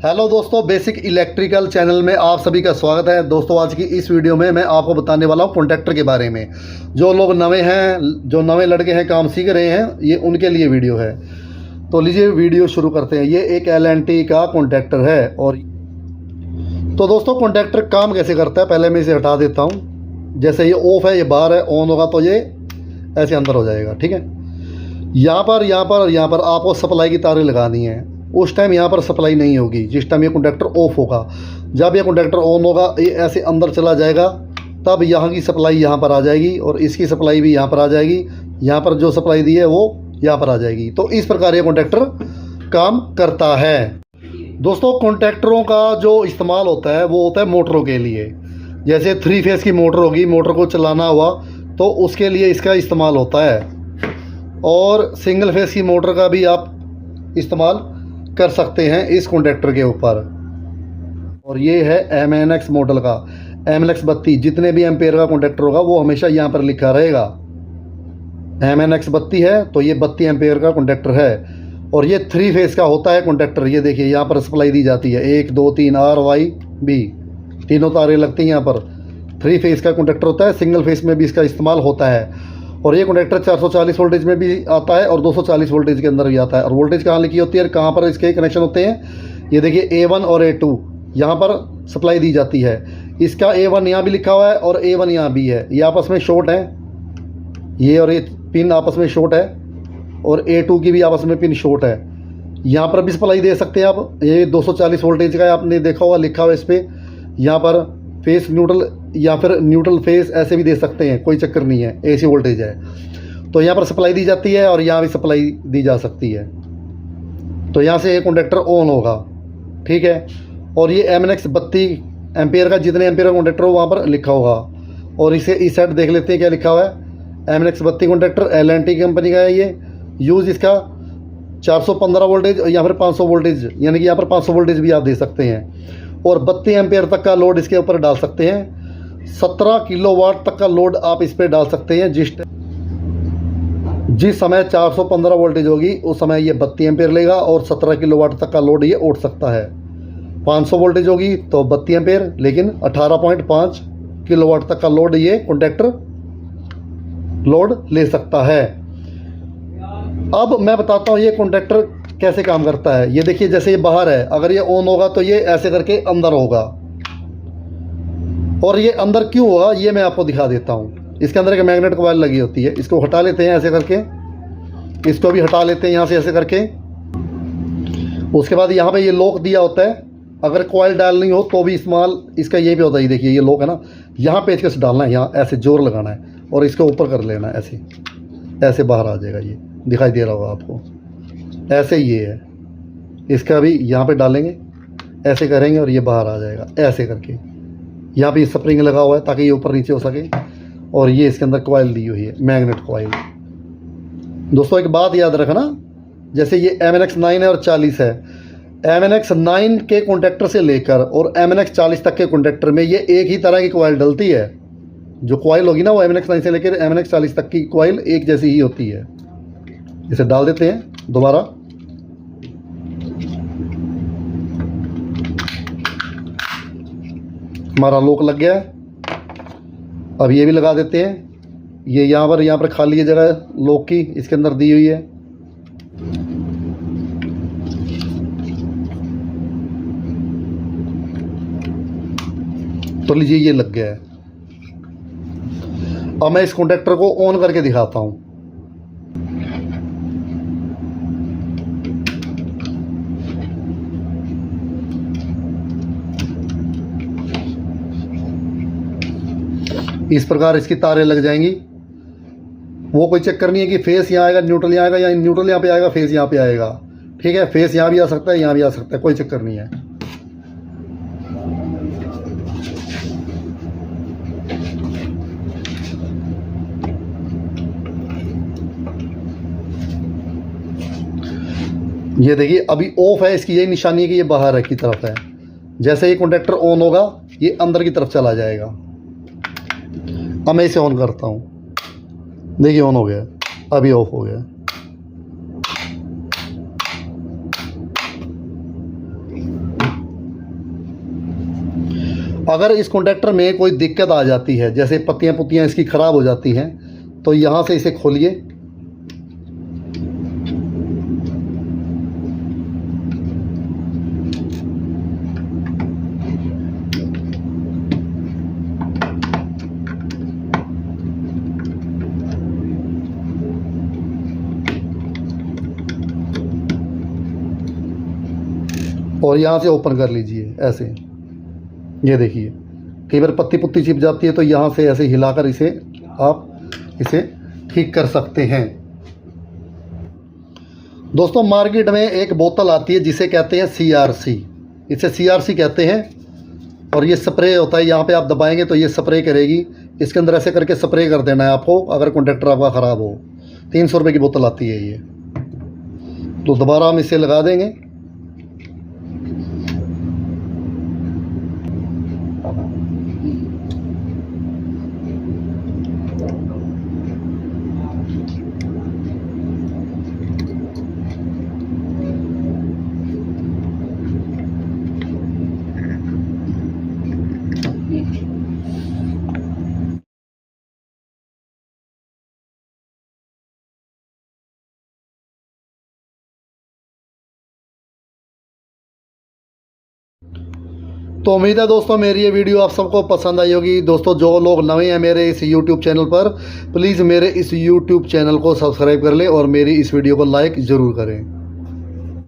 Hello दोस्तों, basic electrical channel में आप सभी का स्वागत है। दोस्तों आज की इस वीडियो में मैं आपको बताने वाला हूं कॉन्ट्रैक्टर के बारे में। जो लोग नए हैं, जो नए लड़के हैं, काम सीख रहे हैं, ये उनके लिए वीडियो है। तो लीजिए वीडियो शुरू करते हैं। ये एक L&T का कॉन्ट्रैक्टर है। और तो दोस्तों कॉन्ट्रैक्टर काम कैसे करता है, पहले मैं इसे हटा देता हूँ। जैसे ये ऑफ है, ये बाहर है, ऑन होगा तो ये ऐसे अंदर हो जाएगा। ठीक है, यहाँ पर आपको सप्लाई की तारें लगानी है। उस टाइम यहाँ पर सप्लाई नहीं होगी जिस टाइम ये कॉन्ट्रैक्टर ऑफ होगा। जब ये कॉन्ट्रैक्टर ऑन होगा, ये ऐसे अंदर चला जाएगा, तब यहाँ की सप्लाई यहाँ पर आ जाएगी और इसकी सप्लाई भी यहाँ पर आ जाएगी। यहाँ पर जो सप्लाई दी है वो यहाँ पर आ जाएगी। तो इस प्रकार ये कॉन्ट्रैक्टर काम करता है। दोस्तों कॉन्ट्रैक्टरों का जो इस्तेमाल होता है वो होता है मोटरों के लिए। जैसे 3 फेज़ की मोटर होगी, मोटर को चलाना हुआ तो उसके लिए इसका इस्तेमाल होता है। और सिंगल फेज़ की मोटर का भी आप इस्तेमाल कर सकते हैं इस कॉन्ट्रैक्टर के ऊपर। और ये है MNX मॉडल का MNX 32। जितने भी एम्पेयर का कॉन्ट्रैक्टर होगा वो हमेशा यहाँ पर लिखा रहेगा। MNX 32 है तो ये 32 एम्पेयर का कॉन्ट्रैक्टर है। और ये 3 फेज़ का होता है कॉन्ट्रैक्टर। ये देखिए यहाँ पर सप्लाई दी जाती है, 1 2 3 RYB, तीनों तारें लगती हैं यहाँ पर। 3 फेज़ का कॉन्ट्रैक्टर होता है। सिंगल फेज़ में भी इसका इस्तेमाल होता है। और ये कॉन्ट्रैक्टर 440 वोल्टेज में भी आता है और 240 वोल्टेज के अंदर भी आता है। और वोल्टेज कहाँ लिखी होती है और कहाँ पर इसके कनेक्शन होते हैं, ये देखिए A1 और A2 यहाँ पर सप्लाई दी जाती है। इसका A1 यहाँ भी लिखा हुआ है और A1 यहाँ भी है। ये आपस में शॉर्ट है, ये और ये पिन आपस में शॉर्ट है और A2 की भी आपस में पिन शॉर्ट है। यहाँ पर भी सप्लाई दे सकते हैं आप। ये 240 वोल्टेज का आपने देखा होगा, लिखा हुआ इस पर। यहाँ पर फेस न्यूट्रल या फिर न्यूट्रल फेस ऐसे भी दे सकते हैं, कोई चक्कर नहीं है, AC वोल्टेज है। तो यहाँ पर सप्लाई दी जाती है और यहाँ भी सप्लाई दी जा सकती है। तो यहाँ से ये कॉन्ट्रैक्टर ऑन होगा। ठीक है, और ये MNX 32 एम्पेयर का, जितने एम्पेयर का कॉन्ट्रैक्टर हो वहाँ पर लिखा होगा। और इसे इस साइड देख लेते हैं क्या लिखा हुआ है। MNX 32 कॉन्ट्रैक्टर L&T कंपनी का है। ये यूज़ इसका 415 वोल्टेज या फिर 500 वोल्टेज, यानी कि यहाँ पर 500 वोल्टेज भी आप दे सकते हैं। और 32 एम्पेयर तक का लोड इसके ऊपर डाल सकते हैं। 17 किलोवाट तक का लोड आप इस पर डाल सकते हैं। जिस समय 415 वोल्टेज होगी उस समय ये 32 एम्पेयर लेगा और 17 किलोवाट तक का लोड ये उठ सकता है। 500 वोल्टेज होगी तो 32 एम्पेयर, लेकिन 18.5 किलोवाट तक का लोड ये कॉन्ट्रैक्टर लोड ले सकता है। अब मैं बताता हूँ ये कॉन्ट्रैक्टर कैसे काम करता है। ये देखिए, जैसे ये बाहर है, अगर ये ऑन होगा तो ये ऐसे करके अंदर होगा। और ये अंदर क्यों होगा ये मैं आपको दिखा देता हूँ। इसके अंदर एक मैग्नेट कॉइल लगी होती है, इसको हटा लेते हैं ऐसे करके, इसको भी हटा लेते हैं यहाँ से ऐसे करके। उसके बाद यहाँ पे ये लॉक दिया होता है, अगर कॉइल डालनी हो तो भी इस्तेमाल इसका ये भी होता है। ये देखिए ये लॉक है ना, यहाँ पेचकस डालना है, यहाँ ऐसे जोर लगाना है और इसको ऊपर कर लेना है, ऐसे ऐसे बाहर आ जाएगा। ये दिखाई दे रहा होगा आपको, ऐसे ये है। इसका भी यहाँ पे डालेंगे, ऐसे करेंगे और ये बाहर आ जाएगा ऐसे करके। यहाँ पे स्प्रिंग लगा हुआ है ताकि ये ऊपर नीचे हो सके। और ये इसके अंदर कॉइल दी हुई है, मैग्नेट कॉइल। दोस्तों एक बात याद रखना, जैसे ये MNX 9 है और 40 है, MNX 9 के कॉन्ट्रैक्टर से लेकर और MNX 40 तक के कॉन्ट्रैक्टर में ये एक ही तरह की कॉइल डलती है। जो कॉइल होगी ना वो MNX 9 से लेकर MNX 40 तक की कॉइल एक जैसी ही होती है। इसे डाल देते हैं दोबारा। हमारा लॉक लग गया है। अब ये भी लगा देते हैं। ये यहाँ पर खाली है जगह लॉक की, इसके अंदर दी हुई है। तो लीजिए ये लग गया है। अब मैं इस कॉन्ट्रैक्टर को ऑन करके दिखाता हूँ। इस प्रकार इसकी तारें लग जाएंगी। वो कोई चक्कर नहीं है कि फेस यहाँ आएगा, न्यूट्रल यहाँ आएगा, या न्यूट्रल यहाँ पे आएगा, फेस यहाँ पे आएगा। ठीक है, फेस यहाँ भी आ सकता है, यहाँ भी आ सकता है, कोई चक्कर नहीं है। ये देखिए अभी ऑफ है, इसकी यही निशानी है कि ये बाहर की तरफ है। जैसे ये कॉन्ट्रैक्टर ऑन होगा ये अंदर की तरफ चला जाएगा। अब मैं इसे ऑन करता हूँ, देखिए ऑन हो गया, अभी ऑफ हो गया। अगर इस कॉन्टैक्टर में कोई दिक्कत आ जाती है, जैसे पत्तियां पुत्तियां इसकी ख़राब हो जाती हैं, तो यहाँ से इसे खोलिए। और यहाँ से ओपन कर लीजिए ऐसे। ये देखिए, कई बार पत्ती पुत्ती चिप जाती है, तो यहाँ से ऐसे हिलाकर इसे आप इसे ठीक कर सकते हैं। दोस्तों, मार्केट में एक बोतल आती है जिसे कहते हैं CRC, इसे CRC कहते हैं। और ये स्प्रे होता है, यहाँ पे आप दबाएंगे तो ये स्प्रे करेगी। इसके अंदर ऐसे करके स्प्रे कर देना है आपको, अगर कॉन्टैक्टर आपका ख़राब हो। 300 रुपये की बोतल आती है ये। तो दोबारा हम इसे लगा देंगे। तो उम्मीद है दोस्तों मेरी ये वीडियो आप सबको पसंद आई होगी। दोस्तों, जो लोग नए हैं मेरे इस YouTube चैनल पर, प्लीज़ मेरे इस YouTube चैनल को सब्सक्राइब कर लें और मेरी इस वीडियो को लाइक ज़रूर करें।